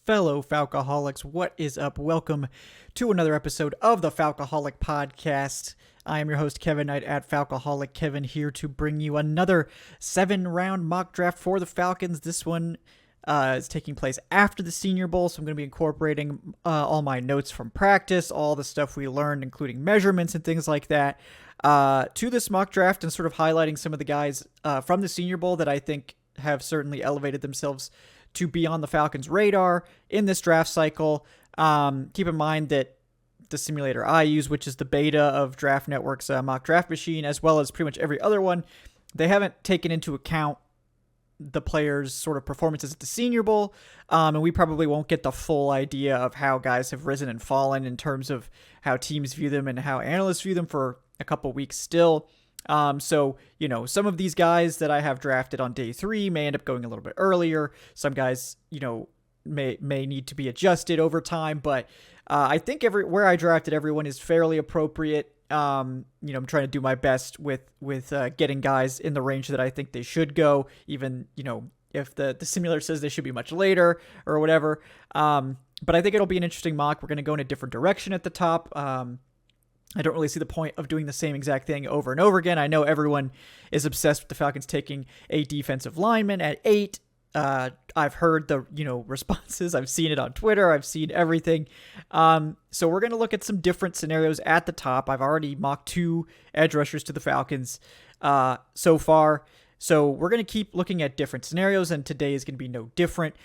fellow Falcoholics. What is up? Welcome to another episode of the Falcoholic Podcast. I am your host, Kevin Knight at Falcoholic Kevin, here to bring you another 7-round mock draft for the Falcons. This one is taking place after the Senior Bowl, so I'm going to be incorporating all my notes from practice, all the stuff we learned, including measurements and things like that, to this mock draft, and sort of highlighting some of the guys from the Senior Bowl that I think have certainly elevated themselves to be on the Falcons' radar in this draft cycle. Keep in mind that the simulator I use, which is the beta of Draft Network's mock draft machine, as well as pretty much every other one, they haven't taken into account the players' sort of performances at the Senior Bowl, and we probably won't get the full idea of how guys have risen and fallen in terms of how teams view them and how analysts view them for a couple weeks still. So, some of these guys that I have drafted on day 3 may end up going a little bit earlier. Some guys, may need to be adjusted over time, but I think where I drafted everyone is fairly appropriate. I'm trying to do my best with getting guys in the range that I think they should go, even, if the simulator says they should be much later or whatever. But I think it'll be an interesting mock. We're going to go in a different direction at the top. I don't really see the point of doing the same exact thing over and over again. I know everyone is obsessed with the Falcons taking a defensive lineman at 8. I've heard the, responses. I've seen it on Twitter. I've seen everything. So we're going to look at some different scenarios at the top. I've already mocked 2 edge rushers to the Falcons so far. So we're going to keep looking at different scenarios, and today is going to be no different.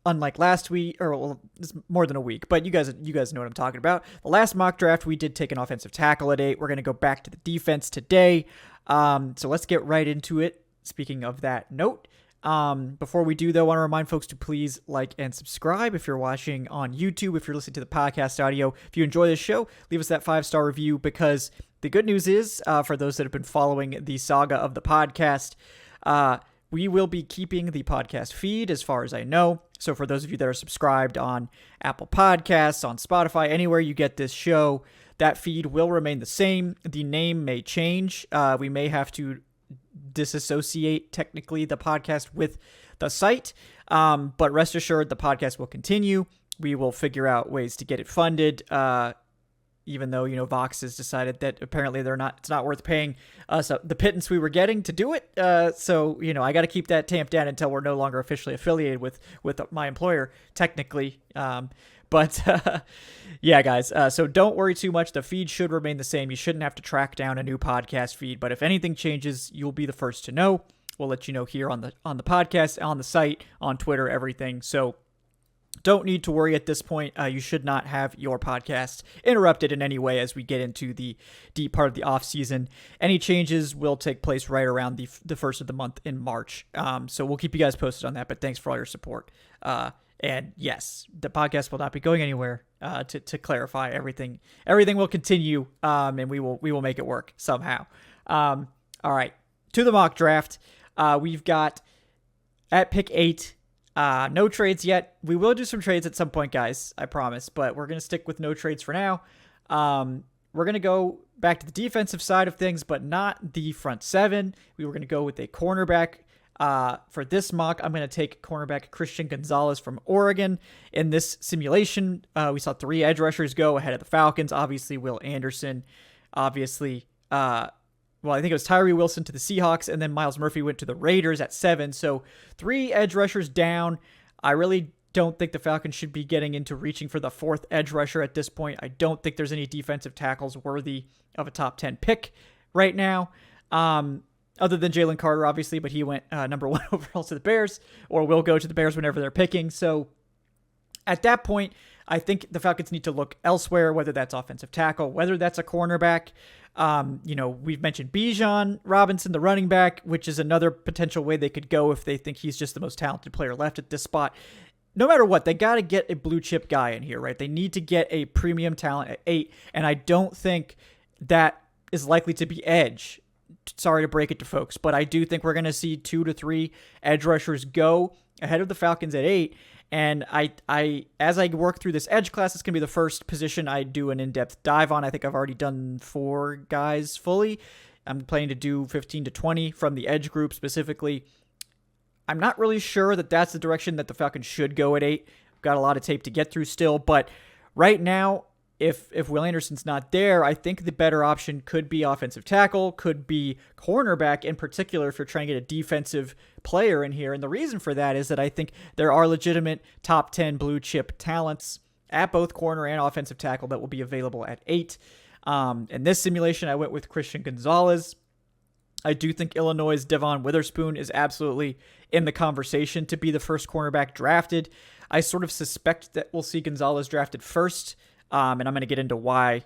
Unlike last week, or it's more than a week, but you guys know what I'm talking about. The last mock draft, we did take an offensive tackle at 8. We're going to go back to the defense today. So let's get right into it. Speaking of that note, before we do, though, I want to remind folks to please like and subscribe if you're watching on YouTube. If you're listening to the podcast audio, if you enjoy this show, leave us that 5-star review, because the good news is, for those that have been following the saga of the podcast, we will be keeping the podcast feed as far as I know. So for those of you that are subscribed on Apple Podcasts, on Spotify, anywhere you get this show, that feed will remain the same. The name may change. We may have to disassociate technically the podcast with the site. But rest assured, the podcast will continue. We will figure out ways to get it funded. Even though, Vox has decided that apparently it's not worth paying us the pittance we were getting to do it. So, I got to keep that tamped down until we're no longer officially affiliated with my employer, technically. But yeah, guys, so don't worry too much. The feed should remain the same. You shouldn't have to track down a new podcast feed, but if anything changes, you'll be the first to know. We'll let you know here on the podcast, on the site, on Twitter, everything. So don't need to worry at this point. You should not have your podcast interrupted in any way as we get into the deep part of the off season. Any changes will take place right around the first of the month in March. So we'll keep you guys posted on that, but thanks for all your support. And yes, the podcast will not be going anywhere. To clarify, everything will continue, and we will make it work somehow. All right, to the mock draft. We've got at pick 8. No trades yet. We will do some trades at some point, guys, I promise, but we're going to stick with no trades for now. We're going to go back to the defensive side of things, but not the front 7. We were going to go with a cornerback. For this mock, I'm going to take cornerback Christian Gonzalez from Oregon. In this simulation, we saw 3 edge rushers go ahead of the Falcons. Obviously, Will Anderson. Obviously, I think it was Tyree Wilson to the Seahawks, and then Myles Murphy went to the Raiders at 7. So 3 edge rushers down. I really don't think the Falcons should be getting into reaching for the 4th edge rusher at this point. I don't think there's any defensive tackles worthy of a top 10 pick right now. Other than Jalen Carter, obviously, but he went number 1 overall to the Bears, or will go to the Bears whenever they're picking. So at that point, I think the Falcons need to look elsewhere, whether that's offensive tackle, whether that's a cornerback. We've mentioned Bijan Robinson, the running back, which is another potential way they could go if they think he's just the most talented player left at this spot. No matter what, they got to get a blue chip guy in here, right? They need to get a premium talent at 8, and I don't think that is likely to be edge. Sorry to break it to folks, but I do think we're going to see 2 to 3 edge rushers go ahead of the Falcons at 8. And I as I work through this edge class, it's going to be the first position I do an in-depth dive on. I think I've already done 4 guys fully. I'm planning to do 15 to 20 from the edge group specifically. I'm not really sure that that's the direction that the Falcons should go at 8. Got a lot of tape to get through still, but right now, if Will Anderson's not there, I think the better option could be offensive tackle, could be cornerback in particular if you're trying to get a defensive player in here. And the reason for that is that I think there are legitimate top 10 blue chip talents at both corner and offensive tackle that will be available at 8. In this simulation, I went with Christian Gonzalez. I do think Illinois' Devon Witherspoon is absolutely in the conversation to be the first cornerback drafted. I sort of suspect that we'll see Gonzalez drafted first, and I'm going to get into why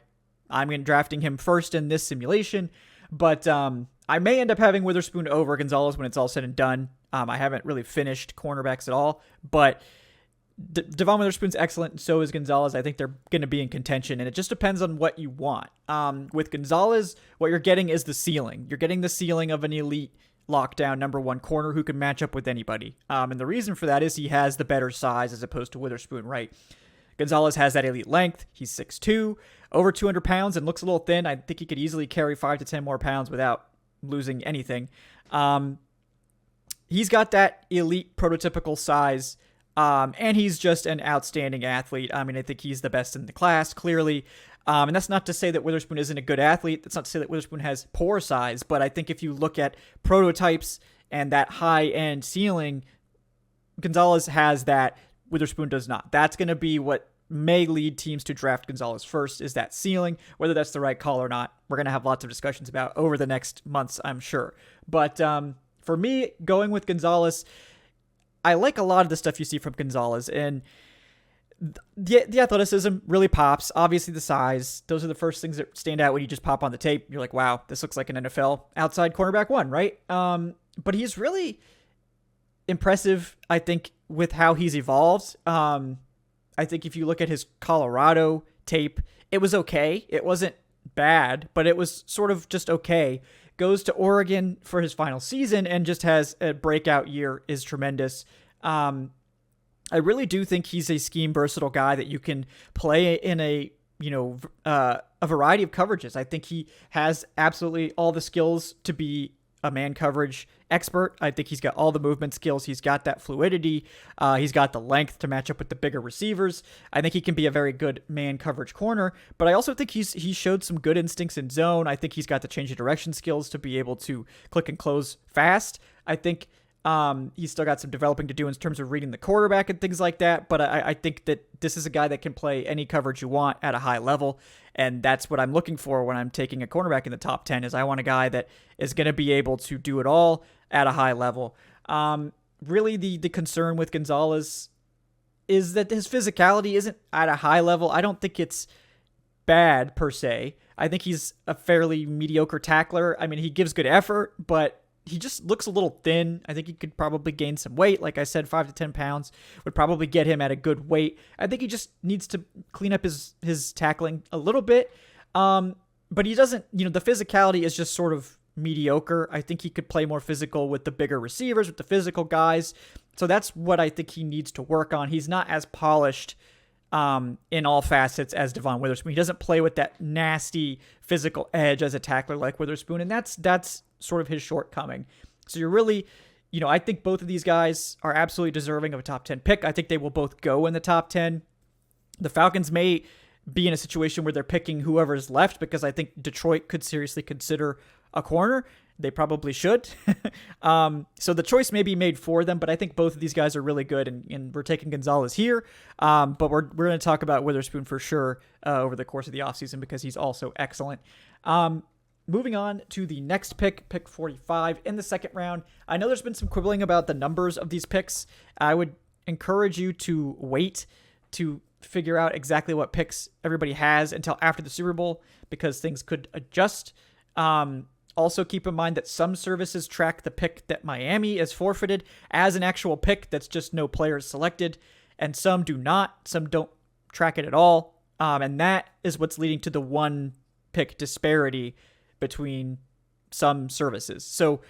I'm drafting him first in this simulation. But I may end up having Witherspoon over Gonzalez when it's all said and done. I haven't really finished cornerbacks at all, but Devon Witherspoon's excellent, and so is Gonzalez. I think they're going to be in contention, and it just depends on what you want. With Gonzalez, what you're getting is the ceiling. You're getting the ceiling of an elite lockdown number 1 corner who can match up with anybody. And the reason for that is he has the better size as opposed to Witherspoon, right? Gonzalez has that elite length. He's 6'2", over 200 pounds, and looks a little thin. I think he could easily carry 5 to 10 more pounds without losing anything. He's got that elite prototypical size, and he's just an outstanding athlete. I mean, I think he's the best in the class, clearly. And that's not to say that Witherspoon isn't a good athlete. That's not to say that Witherspoon has poor size. But I think if you look at prototypes and that high-end ceiling, Gonzalez has that. Witherspoon does not. That's going to be what may lead teams to draft Gonzalez first, is that ceiling. Whether that's the right call or not, we're going to have lots of discussions about over the next months, I'm sure. But for me, going with Gonzalez, I like a lot of the stuff you see from Gonzalez, and the athleticism really pops. Obviously, the size. Those are the first things that stand out when you just pop on the tape. You're like, wow, this looks like an NFL outside cornerback 1, right? But he's really impressive, I think, with how he's evolved. I think if you look at his Colorado tape, it was okay. It wasn't bad, but it was sort of just okay. Goes to Oregon for his final season and just has a breakout year, is tremendous. I really do think he's a scheme versatile guy that you can play in a variety of coverages. I think he has absolutely all the skills to be a man coverage expert. I think he's got all the movement skills. He's got that fluidity. He's got the length to match up with the bigger receivers. I think he can be a very good man coverage corner, but I also think he showed some good instincts in zone. I think he's got the change of direction skills to be able to click and close fast. I think he's still got some developing to do in terms of reading the quarterback and things like that, but I think that this is a guy that can play any coverage you want at a high level, and that's what I'm looking for when I'm taking a cornerback in the top 10, is I want a guy that is going to be able to do it all at a high level. Really, the concern with Gonzalez is that his physicality isn't at a high level. I don't think it's bad, per se. I think he's a fairly mediocre tackler. I mean, he gives good effort, but he just looks a little thin. I think he could probably gain some weight. Like I said, 5 to 10 pounds would probably get him at a good weight. I think he just needs to clean up his tackling a little bit. But he doesn't, the physicality is just sort of mediocre. I think he could play more physical with the bigger receivers, with the physical guys. So that's what I think he needs to work on. He's not as polished in all facets as Devon Witherspoon. He doesn't play with that nasty physical edge as a tackler like Witherspoon, and that's sort of his shortcoming. So you're really, I think both of these guys are absolutely deserving of a top 10 pick. I think they will both go in the top 10. The Falcons may be in a situation where they're picking whoever's left, because I think Detroit could seriously consider a corner. They probably should. So the choice may be made for them, but I think both of these guys are really good, and we're taking Gonzalez here. But we're going to talk about Witherspoon for sure over the course of the offseason, because he's also excellent. Moving on to the next pick 45 in the second round. I know there's been some quibbling about the numbers of these picks. I would encourage you to wait to figure out exactly what picks everybody has until after the Super Bowl, because things could adjust. Also, keep in mind that some services track the pick that Miami is forfeited as an actual pick that's just no players selected, and some do not. Some don't track it at all, and that is what's leading to the one pick disparity between some services. So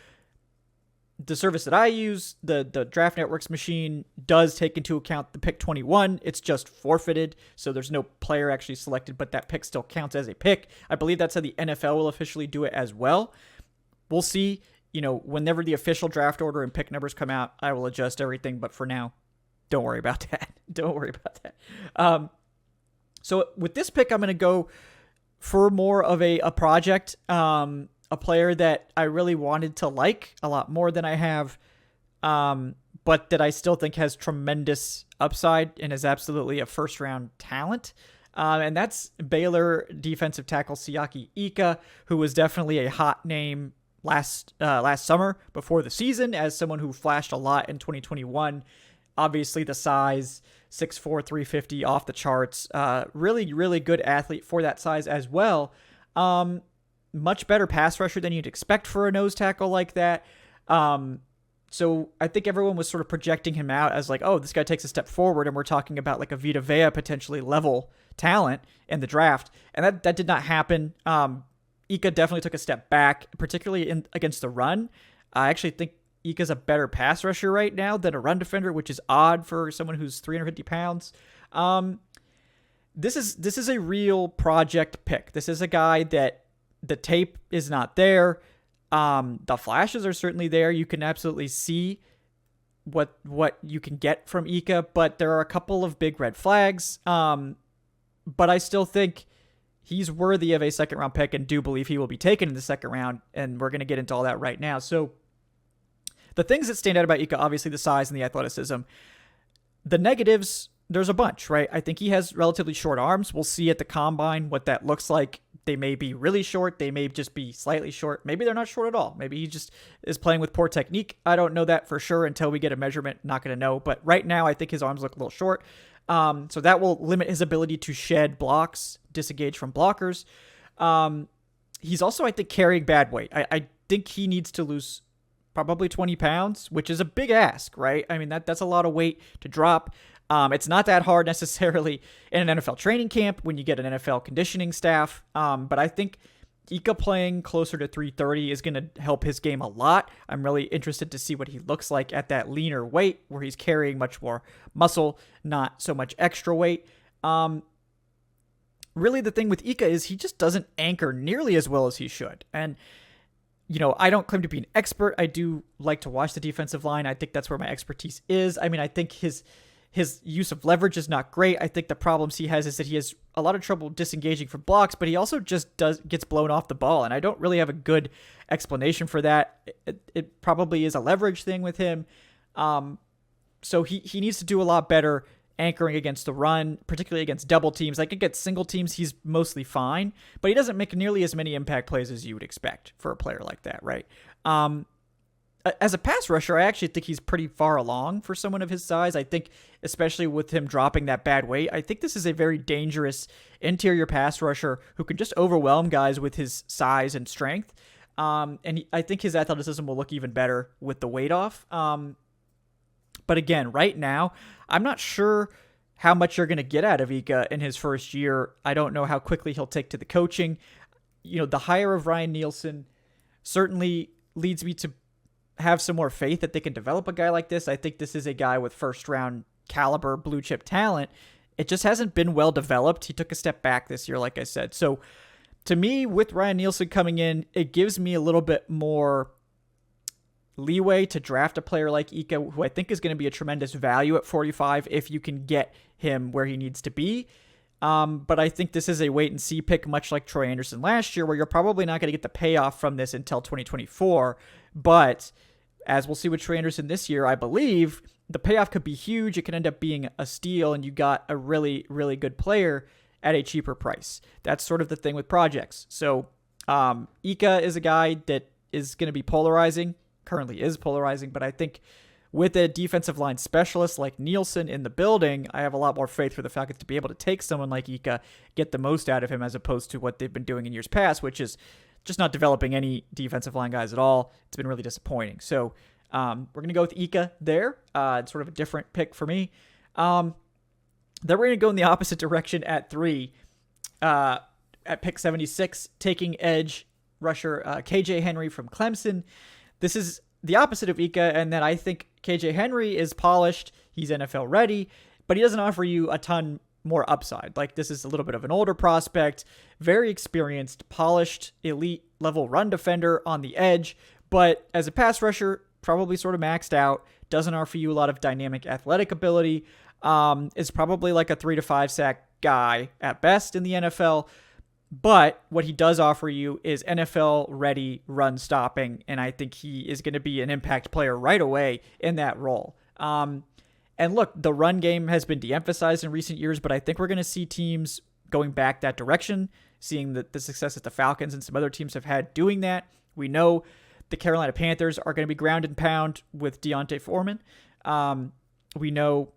the service that I use, the Draft Networks machine, does take into account the pick 21. It's just forfeited, so there's no player actually selected, but that pick still counts as a pick. I believe that's how the NFL will officially do it as well. We'll see whenever the official draft order and pick numbers come out, I will adjust everything. But for now, don't worry about that. Don't worry about that. So with this pick, I'm going to go for more of a project, a player that I really wanted to like a lot more than I have, but that I still think has tremendous upside and is absolutely a first-round talent. And that's Baylor defensive tackle Siaki Ika, who was definitely a hot name last summer before the season as someone who flashed a lot in 2021. Obviously, the size, 6'4", 350, off the charts. Really, really good athlete for that size as well. Much better pass rusher than you'd expect for a nose tackle like that. So I think everyone was sort of projecting him out as like, oh, this guy takes a step forward, and we're talking about like a Vita Vea potentially level talent in the draft. And that did not happen. Ika definitely took a step back, particularly against the run. I actually think Ika's a better pass rusher right now than a run defender, which is odd for someone who's 350 pounds. This is a real project pick. This is a guy that the tape is not there. The flashes are certainly there. You can absolutely see what you can get from Ika, but there are a couple of big red flags. But I still think he's worthy of a second round pick and do believe he will be taken in the second round. And we're going to get into all that right now. So the things that stand out about Ika, obviously the size and the athleticism. The negatives, there's a bunch, right? I think he has relatively short arms. We'll see at the combine what that looks like. They may be really short. They may just be slightly short. Maybe they're not short at all. Maybe he just is playing with poor technique. I don't know that for sure until we get a measurement. Not going to know. But right now, I think his arms look a little short. So that will limit his ability to shed blocks, disengage from blockers. He's also, I think, carrying bad weight. I think he needs to lose probably 20 pounds, which is a big ask, right? I mean, that's a lot of weight to drop. It's not that hard necessarily in an NFL training camp when you get an NFL conditioning staff. But I think Ika playing closer to 330 is going to help his game a lot. I'm really interested to see what he looks like at that leaner weight where he's carrying much more muscle, not so much extra weight. Really the thing with Ika is he just doesn't anchor nearly as well as he should. And I don't claim to be an expert. I do like to watch the defensive line. I think that's where my expertise is. I mean, I think his use of leverage is not great. I think the problems he has is that he has a lot of trouble disengaging from blocks, but he also just gets blown off the ball. And I don't really have a good explanation for that. It probably is a leverage thing with him. So he needs to do a lot better anchoring against the run, particularly against double teams. Like against single teams, he's mostly fine, but he doesn't make nearly as many impact plays as you would expect for a player like that, right? As a pass rusher, I actually think he's pretty far along for someone of his size. I think, especially with him dropping that bad weight, I think this is a very dangerous interior pass rusher who can just overwhelm guys with his size and strength. I think his athleticism will look even better with the weight off. But again, right now, I'm not sure how much you're going to get out of Ika in his first year. I don't know how quickly he'll take to the coaching. The hire of Ryan Nielsen certainly leads me to have some more faith that they can develop a guy like this. I think this is a guy with first round caliber blue chip talent. It just hasn't been well developed. He took a step back this year, like I said. So to me, with Ryan Nielsen coming in, it gives me a little bit more leeway to draft a player like Ika, who I think is going to be a tremendous value at 45 if you can get him where he needs to be. But I think this is a wait and see pick, much like Troy Anderson last year, where you're probably not going to get the payoff from this until 2024. But as we'll see with Troy Anderson this year, I believe the payoff could be huge. It can end up being a steal, and you got a really, really good player at a cheaper price. That's sort of the thing with projects. So Ika is a guy that is going to be polarizing, currently is polarizing, but I think with a defensive line specialist like Nielsen in the building, I have a lot more faith for the Falcons to be able to take someone like Ika, get the most out of him, as opposed to what they've been doing in years past, which is just not developing any defensive line guys at all. It's been really disappointing. So we're going to go with Ika there. It's sort of a different pick for me. Then we're going to go in the opposite direction at 3. At pick 76, taking edge rusher KJ Henry from Clemson. This is the opposite of Ika, and that I think KJ Henry is polished. He's NFL ready, but he doesn't offer you a ton more upside. Like, this is a little bit of an older prospect, very experienced, polished, elite level run defender on the edge, But as a pass rusher, probably sort of maxed out, doesn't offer you a lot of dynamic athletic ability, is probably like a 3 to 5 sack guy at best in the NFL. But what he does offer you is NFL ready run stopping. And I think he is going to be an impact player right away in that role. And look, the run game has been de-emphasized in recent years, but I think we're going to see teams going back that direction, seeing the success that the Falcons and some other teams have had doing that. We know the Carolina Panthers are going to be ground and pound with Deontay Foreman. We know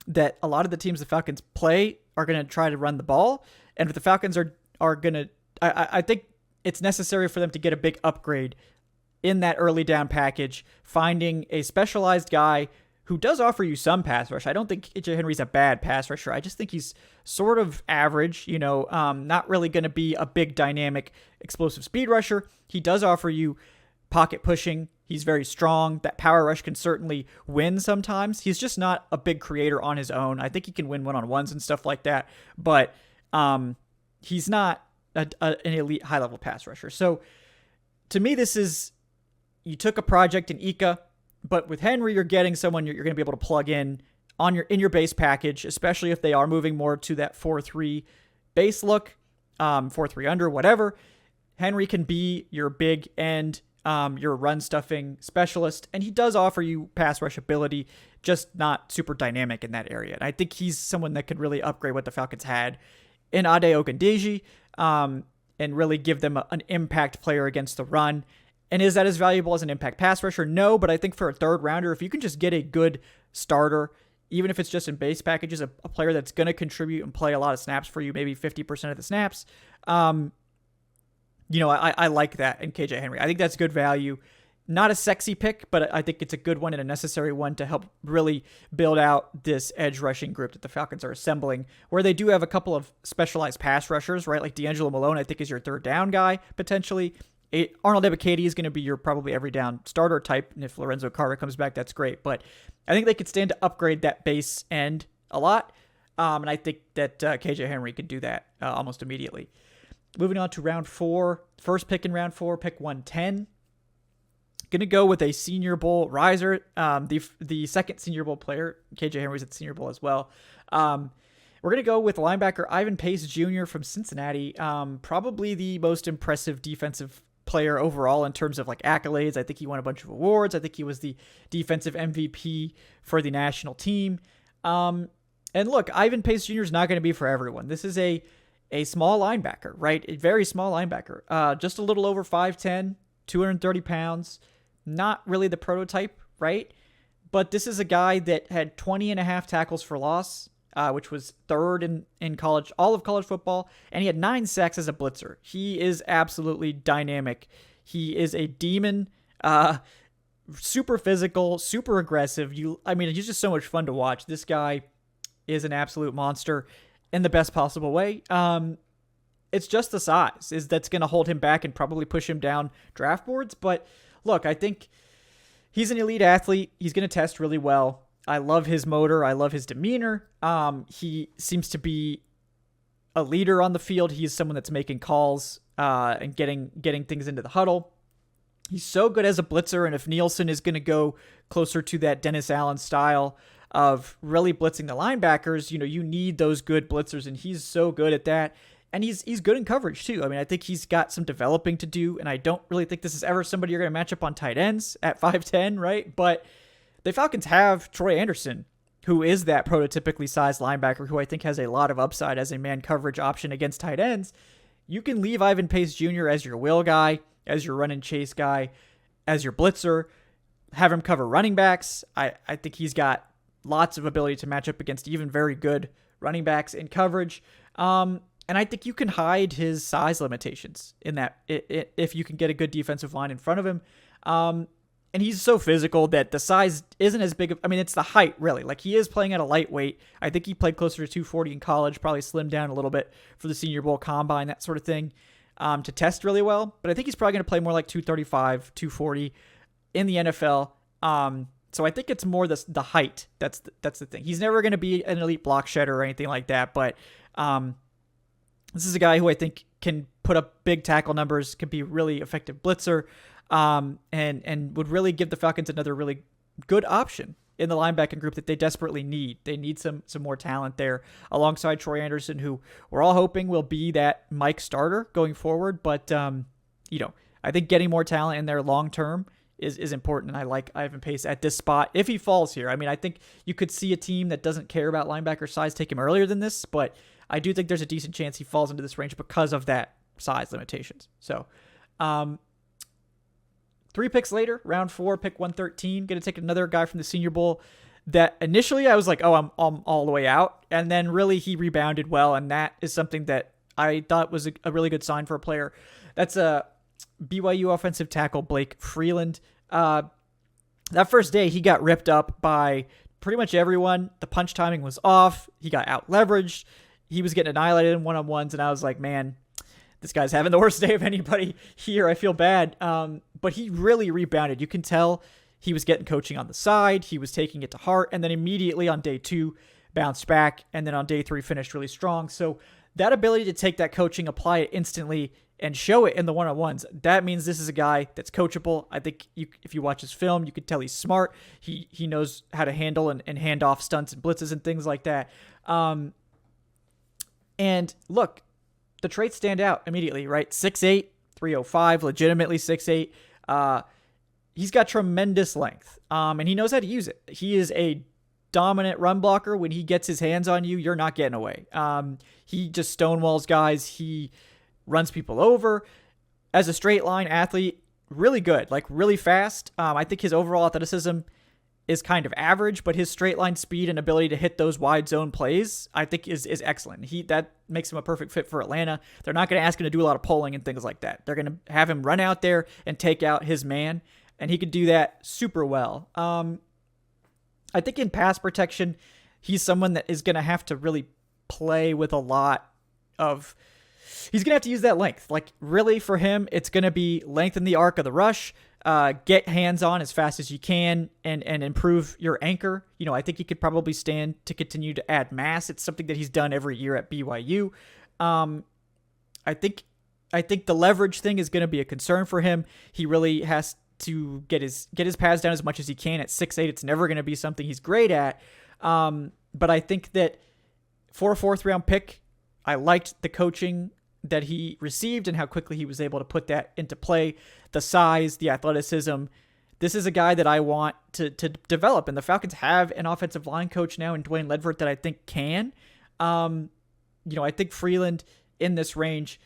that a lot of the teams the Falcons play are going to try to run the ball. And if the Falcons are going to, I think it's necessary for them to get a big upgrade in that early down package, finding a specialized guy who does offer you some pass rush. I don't think KJ Henry's a bad pass rusher. I just think he's sort of average, not really going to be a big dynamic explosive speed rusher. He does offer you pocket pushing. He's very strong. That power rush can certainly win sometimes. He's just not a big creator on his own. I think he can win one-on-ones and stuff like that, but he's not an elite high-level pass rusher. So to me, this is, you took a project in Ika, but with Henry, you're getting someone you're going to be able to plug in in your base package, especially if they are moving more to that 4-3 base look, 4-3 under, whatever. Henry can be your big end, your run stuffing specialist, and he does offer you pass rush ability, just not super dynamic in that area. And I think he's someone that could really upgrade what the Falcons had in Ade Ogundeji, and really give them an impact player against the run. And is that as valuable as an impact pass rusher? No, but I think for a third rounder, if you can just get a good starter, even if it's just in base packages, a player that's going to contribute and play a lot of snaps for you, maybe 50% of the snaps, I like that in KJ Henry. I think that's good value. Not a sexy pick, but I think it's a good one and a necessary one to help really build out this edge rushing group that the Falcons are assembling, where they do have a couple of specialized pass rushers, right? Like D'Angelo Malone, I think, is your third down guy, potentially. Arnold Ebiketie is going to be your probably every down starter type. And if Lorenzo Carter comes back, that's great. But I think they could stand to upgrade that base end a lot. And I think that KJ Henry could do that almost immediately. Moving on to round 4, first pick in round 4, pick 110. Going to go with a Senior Bowl riser, the second Senior Bowl player. KJ Henry's at the Senior Bowl as well. We're going to go with linebacker Ivan Pace Jr. from Cincinnati. Probably the most impressive defensive player overall in terms of like accolades. I think he won a bunch of awards. I think he was the defensive MVP for the national team. And look, Ivan Pace Jr. is not going to be for everyone. This is a small linebacker, right? A very small linebacker. Just a little over 5'10", 230 pounds. Not really the prototype, right? But this is a guy that had 20 and a half tackles for loss, which was third in college, all of college football, and he had 9 sacks as a blitzer. He is absolutely dynamic. He is a demon, super physical, super aggressive. He's just so much fun to watch. This guy is an absolute monster in the best possible way. It's just the size that's going to hold him back and probably push him down draft boards. But look, I think he's an elite athlete. He's going to test really well. I love his motor. I love his demeanor. He seems to be a leader on the field. He's someone that's making calls and getting things into the huddle. He's so good as a blitzer, and if Nielsen is going to go closer to that Dennis Allen style of really blitzing the linebackers, you need those good blitzers, and he's so good at that. And he's good in coverage too. I think he's got some developing to do, and I don't really think this is ever somebody you're going to match up on tight ends at 5'10", right? But the Falcons have Troy Anderson, who is that prototypically sized linebacker who I think has a lot of upside as a man coverage option against tight ends. You can leave Ivan Pace Jr. as your will guy, as your run and chase guy, as your blitzer, have him cover running backs. I think he's got lots of ability to match up against even very good running backs in coverage. And I think you can hide his size limitations in that if you can get a good defensive line in front of him. And he's so physical that the size isn't as big. It's the height, really. Like, he is playing at a lightweight. I think he played closer to 240 in college, probably slimmed down a little bit for the Senior Bowl combine, that sort of thing, to test really well. But I think he's probably going to play more like 235, 240 in the NFL. So I think it's more the height. That's the thing. He's never going to be an elite block shedder or anything like that. But this is a guy who I think can put up big tackle numbers, can be really effective blitzer. and would really give the Falcons another really good option in the linebacking group that they desperately need. They need some more talent there alongside Troy Anderson, who we're all hoping will be that Mike starter going forward. But, I think getting more talent in there long term is important, and I like Ivan Pace at this spot if he falls here. I mean, I think you could see a team that doesn't care about linebacker size take him earlier than this, but I do think there's a decent chance he falls into this range because of that size limitations. So, 3 picks later, round 4, pick 113, going to take another guy from the Senior Bowl that initially I was like, oh, I'm all the way out, and then really he rebounded well, and that is something that I thought was a really good sign for a player. That's a BYU offensive tackle Blake Freeland. That first day, he got ripped up by pretty much everyone. The punch timing was off. He got out-leveraged. He was getting annihilated in one-on-ones, and I was like, man, this guy's having the worst day of anybody here. I feel bad. But he really rebounded. You can tell he was getting coaching on the side. He was taking it to heart, and then immediately on day 2, bounced back, and then on day 3, finished really strong. So that ability to take that coaching, apply it instantly, and show it in the one-on-ones, that means this is a guy that's coachable. I think if you watch his film, you could tell he's smart. He knows how to handle and hand off stunts and blitzes and things like that. And look, the traits stand out immediately, right? 6'8", 305, legitimately 6'8". He's got tremendous length, and he knows how to use it. He is a dominant run blocker. When he gets his hands on you, you're not getting away. He just stonewalls guys. He runs people over. As a straight line athlete, really good, like really fast. I think his overall athleticism is kind of average, but his straight line speed and ability to hit those wide zone plays, I think is excellent. That makes him a perfect fit for Atlanta. They're not going to ask him to do a lot of pulling and things like that. They're going to have him run out there and take out his man, and he could do that super well. I think in pass protection, he's someone that is going to have to really play with a lot of... He's going to have to use that length. Like, really, for him, it's going to be lengthen the arc of the rush, get hands-on as fast as you can, and improve your anchor. I think he could probably stand to continue to add mass. It's something that he's done every year at BYU. I think the leverage thing is going to be a concern for him. He really has to get his pads down as much as he can. At 6'8", it's never going to be something he's great at. But I think that for a 4th-round pick, I liked the coaching that he received and how quickly he was able to put that into play. The size, the athleticism. This is a guy that I want to develop, and the Falcons have an offensive line coach now in Dwayne Ledford that I think can. I think Freeland in this range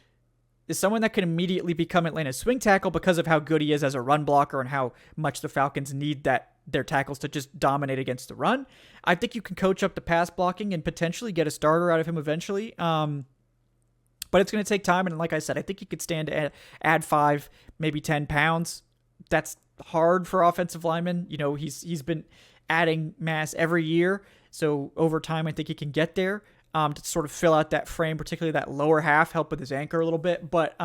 is someone that can immediately become Atlanta's swing tackle because of how good he is as a run blocker and how much the Falcons need their tackles to just dominate against the run. I think you can coach up the pass blocking and potentially get a starter out of him eventually. But it's going to take time. And like I said, I think he could stand to add 5, maybe 10 pounds. That's hard for offensive linemen. He's been adding mass every year. So over time, I think he can get there to sort of fill out that frame, particularly that lower half, help with his anchor a little bit. But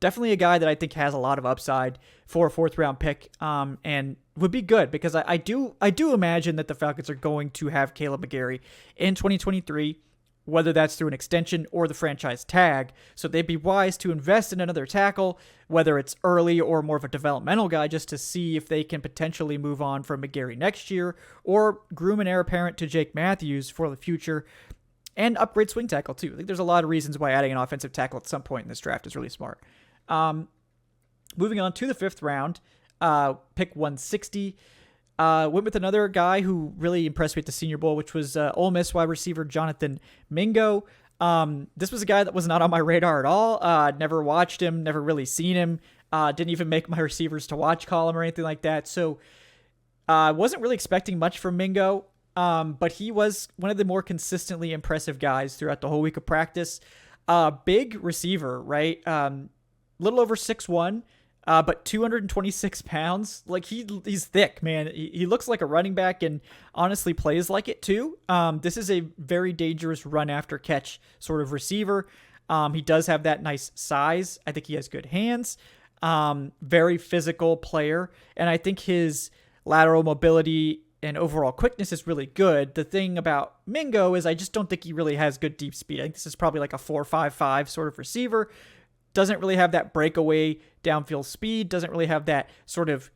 definitely a guy that I think has a lot of upside for a 4th-round pick and would be good because I do imagine that the Falcons are going to have Caleb McGarry in 2023, whether that's through an extension or the franchise tag. So they'd be wise to invest in another tackle, whether it's early or more of a developmental guy, just to see if they can potentially move on from McGarry next year or groom an heir apparent to Jake Matthews for the future and upgrade swing tackle too. I think there's a lot of reasons why adding an offensive tackle at some point in this draft is really smart. Moving on to the 5th round, pick 160. Went with another guy who really impressed me at the Senior Bowl, which was Ole Miss wide receiver Jonathan Mingo. This was a guy that was not on my radar at all. Never watched him, never really seen him. Didn't even make my receivers to watch column or anything like that. So I wasn't really expecting much from Mingo, but he was one of the more consistently impressive guys throughout the whole week of practice. Big receiver, right? Little over 6'1", but 226 pounds. Like he's thick, man. He looks like a running back and honestly plays like it too. This is a very dangerous run after catch sort of receiver. He does have that nice size. I think he has good hands. Very physical player. And I think his lateral mobility and overall quickness is really good. The thing about Mingo is I just don't think he really has good deep speed. I think this is probably like a 4.55 sort of receiver. doesn't really have that breakaway downfield speed, doesn't really have that sort of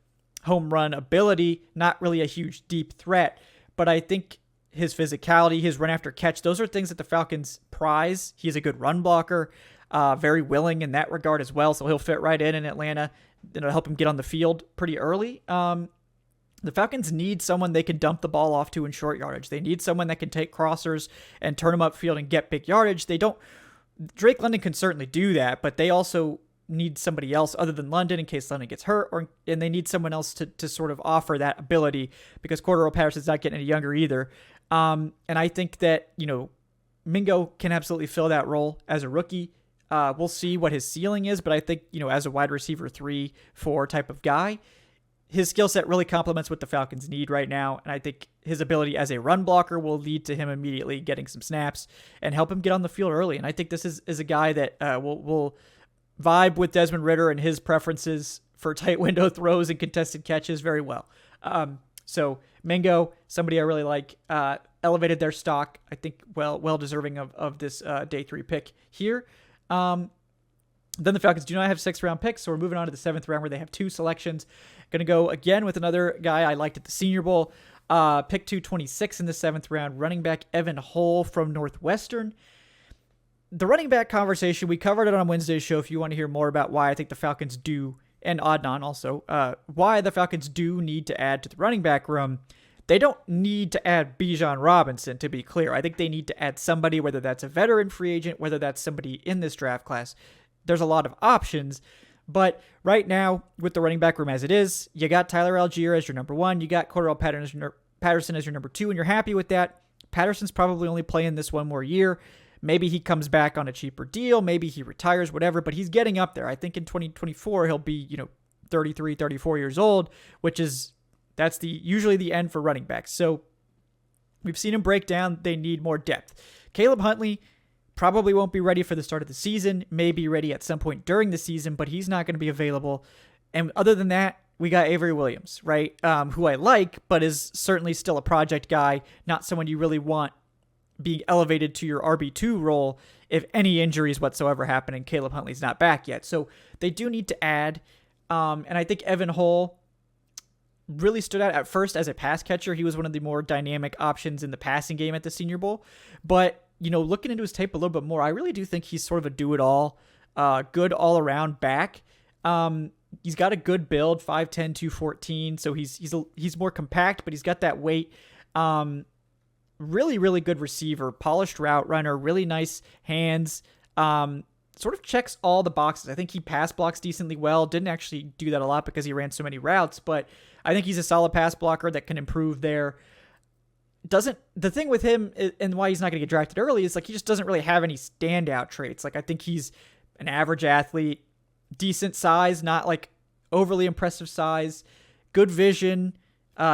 home run ability, not really a huge deep threat. But I think his physicality, his run after catch, those are things that the Falcons prize. He's a good run blocker, very willing in that regard as well. So he'll fit right in Atlanta. It'll help him get on the field pretty early. The Falcons need someone they can dump the ball off to in short yardage. They need someone that can take crossers and turn them upfield and get big yardage. They don't. Drake London can certainly do that, but they also need somebody else other than London in case London gets hurt, and they need someone else to sort of offer that ability because Cordero Patterson's not getting any younger either. And I think that, Mingo can absolutely fill that role as a rookie. We'll see what his ceiling is, but I think, as a wide receiver 3-4 type of guy, his skill set really complements what the Falcons need right now. And I think his ability as a run blocker will lead to him immediately getting some snaps and help him get on the field early. And I think this is a guy that will vibe with Desmond Ridder and his preferences for tight window throws and contested catches very well. So Mingo, somebody I really like, elevated their stock. I think well deserving of this day 3 pick here. Then the Falcons do not have 6th round picks, so we're moving on to the 7th round where they have 2 selections. Going to go again with another guy I liked at the Senior Bowl. Pick 226 in the 7th round, running back Evan Hull from Northwestern. The running back conversation, we covered it on Wednesday's show if you want to hear more about why I think the Falcons do, and Adnan also, why the Falcons do need to add to the running back room. They don't need to add Bijan Robinson, to be clear. I think they need to add somebody, whether that's a veteran free agent, whether that's somebody in this draft class. There's a lot of options, but right now, with the running back room as it is, you got Tyler Algier as your number 1, you got Cordero Patterson as your number 2, and you're happy with that. Patterson's probably only playing this one more year. Maybe he comes back on a cheaper deal, maybe he retires, whatever, but he's getting up there. I think in 2024, he'll be, 33, 34 years old, that's usually the end for running backs. So we've seen him break down. They need more depth. Caleb Huntley probably won't be ready for the start of the season, may be ready at some point during the season, but he's not going to be available. And other than that, we got Avery Williams, right? Who I like, but is certainly still a project guy, not someone you really want being elevated to your RB2 role if any injuries whatsoever happen and Caleb Huntley's not back yet. So they do need to add. And I think Evan Hull really stood out at first as a pass catcher. He was one of the more dynamic options in the passing game at the Senior Bowl. But, looking into his tape a little bit more, I really do think he's sort of a do-it-all, good all-around back. He's got a good build, 5'10", 214, so he's more compact, but he's got that weight. Really, really good receiver, polished route runner, really nice hands, sort of checks all the boxes. I think he pass blocks decently well. Didn't actually do that a lot because he ran so many routes, but I think he's a solid pass blocker that can improve there. The thing with him and why he's not going to get drafted early is he just doesn't really have any standout traits. I think he's an average athlete, decent size, not overly impressive size, good vision,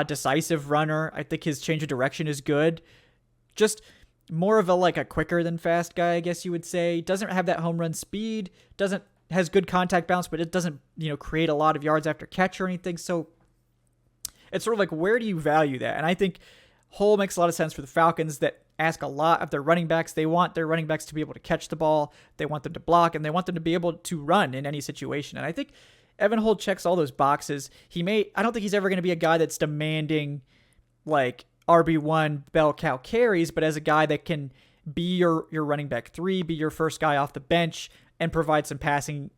decisive runner. I think his change of direction is good. Just more of a quicker than fast guy, I guess you would say. Doesn't have that home run speed, has good contact balance, but it doesn't, create a lot of yards after catch or anything. So it's sort of where do you value that? And I think Hull makes a lot of sense for the Falcons that ask a lot of their running backs. They want their running backs to be able to catch the ball. They want them to block, and they want them to be able to run in any situation. And I think Evan Hull checks all those boxes. I don't think he's ever going to be a guy that's demanding RB1 bell cow carries, but as a guy that can be your running back 3, be your first guy off the bench, and provide some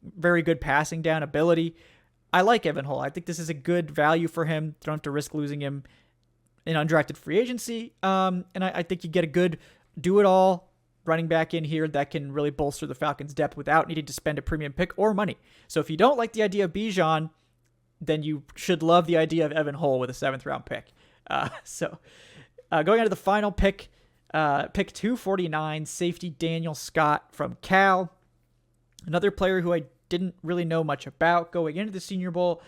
very good passing down ability. I like Evan Hull. I think this is a good value for him. Don't have to risk losing him in undrafted free agency. And I think you get a good do-it-all running back in here that can really bolster the Falcons' depth without needing to spend a premium pick or money. So if you don't like the idea of Bijan, then you should love the idea of Evan Hull with a 7th round pick. Going on to the final pick, pick 249, safety Daniel Scott from Cal. Another player who I didn't really know much about going into the Senior Bowl.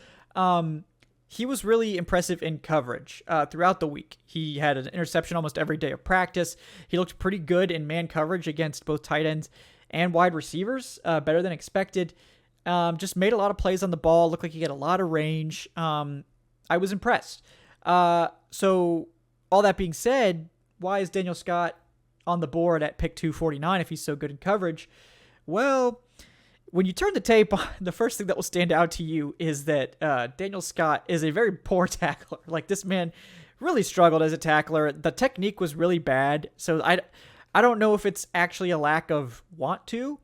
He was really impressive in coverage throughout the week. He had an interception almost every day of practice. He looked pretty good in man coverage against both tight ends and wide receivers, better than expected. Just made a lot of plays on the ball. Looked like he had a lot of range. I was impressed. So all that being said, why is Daniel Scott on the board at pick 249 if he's so good in coverage? Well, when you turn the tape on, the first thing that will stand out to you is that Daniel Scott is a very poor tackler. Like, this man really struggled as a tackler. The technique was really bad. So I don't know if it's actually a lack of want to,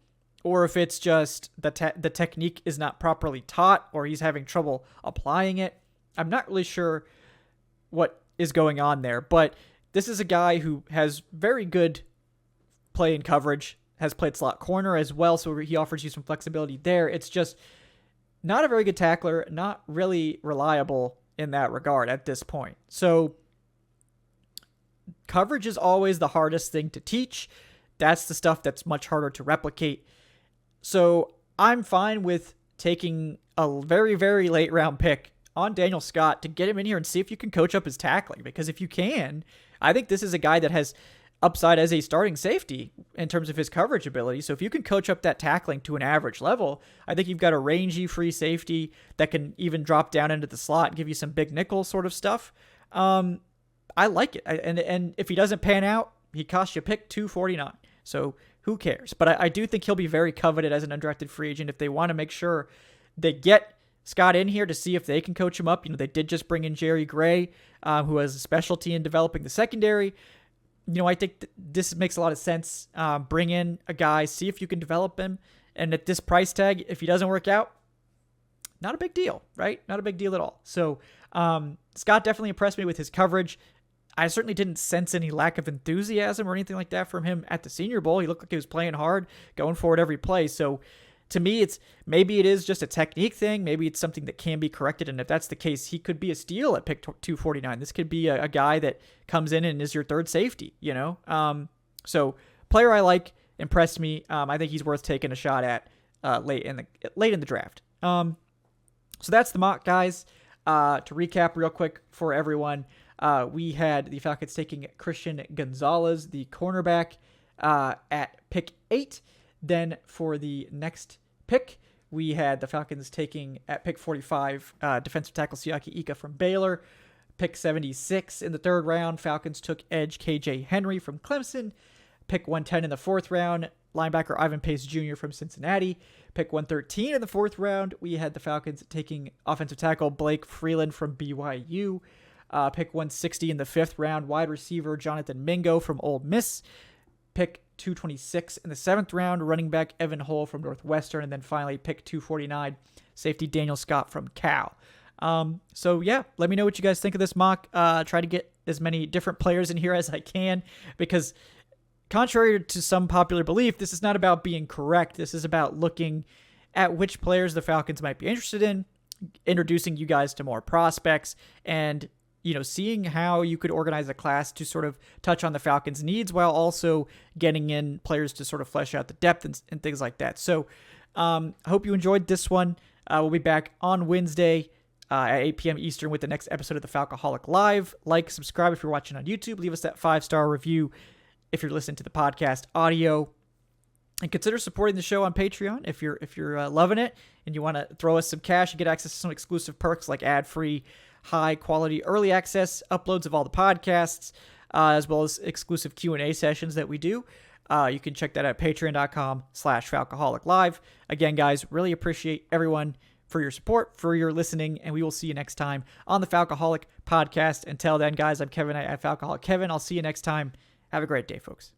or if it's just the technique is not properly taught, or he's having trouble applying it. I'm not really sure what is going on there, but this is a guy who has very good play in coverage, has played slot corner as well, so he offers you some flexibility there. It's just not a very good tackler, not really reliable in that regard at this point. So coverage is always the hardest thing to teach. That's the stuff that's much harder to replicate. So I'm fine with taking a very, very late round pick on Daniel Scott to get him in here and see if you can coach up his tackling. Because if you can, I think this is a guy that has upside as a starting safety in terms of his coverage ability. So if you can coach up that tackling to an average level, I think you've got a rangy free safety that can even drop down into the slot and give you some big nickel sort of stuff. I like it. And if he doesn't pan out, he costs you pick 249. So who cares? But I do think he'll be very coveted as an undrafted free agent if they want to make sure they get Scott in here to see if they can coach him up. They did just bring in Jerry Gray, who has a specialty in developing the secondary. I think this makes a lot of sense. Bring in a guy, see if you can develop him. And at this price tag, if he doesn't work out, not a big deal, right? Not a big deal at all. So Scott definitely impressed me with his coverage. I certainly didn't sense any lack of enthusiasm or anything like that from him at the Senior Bowl. He looked like he was playing hard, going for it every play. So to me, maybe it is just a technique thing. Maybe it's something that can be corrected. And if that's the case, he could be a steal at pick 249. This could be a guy that comes in and is your third safety, So player I like, impressed me. I think he's worth taking a shot at late in the draft. So that's the mock, guys. To recap real quick for everyone, we had the Falcons taking Christian Gonzalez, the cornerback, at pick 8. Then for the next pick, we had the Falcons taking at pick 45, defensive tackle Siaki Ika from Baylor. Pick 76 in the third round, Falcons took edge KJ Henry from Clemson. Pick 110 in the fourth round, linebacker Ivan Pace Jr. from Cincinnati. Pick 113 in the fourth round, we had the Falcons taking offensive tackle Blake Freeland from BYU. Pick 160 in the fifth round, wide receiver Jonathan Mingo from Ole Miss. Pick 226 in the seventh round, running back Evan Hull from Northwestern. And then finally, pick 249, safety Daniel Scott from Cal. So yeah, let me know what you guys think of this mock. Try to get as many different players in here as I can, because contrary to some popular belief, this is not about being correct. This is about looking at which players the Falcons might be interested in, introducing you guys to more prospects, and seeing how you could organize a class to sort of touch on the Falcons' needs while also getting in players to sort of flesh out the depth and things like that. So I hope you enjoyed this one. We'll be back on Wednesday at 8 p.m. Eastern with the next episode of the Falcoholic Live. Like, subscribe if you're watching on YouTube. Leave us that 5-star review if you're listening to the podcast audio. And consider supporting the show on Patreon if you're loving it and you want to throw us some cash and get access to some exclusive perks like ad-free, high-quality early access uploads of all the podcasts, as well as exclusive Q&A sessions that we do. You can check that at patreon.com/Falcoholic Live. Again, guys, really appreciate everyone for your support, for your listening, and we will see you next time on the Falcoholic Podcast. Until then, guys, I'm Kevin at Falcoholic Kevin. I'll see you next time. Have a great day, folks.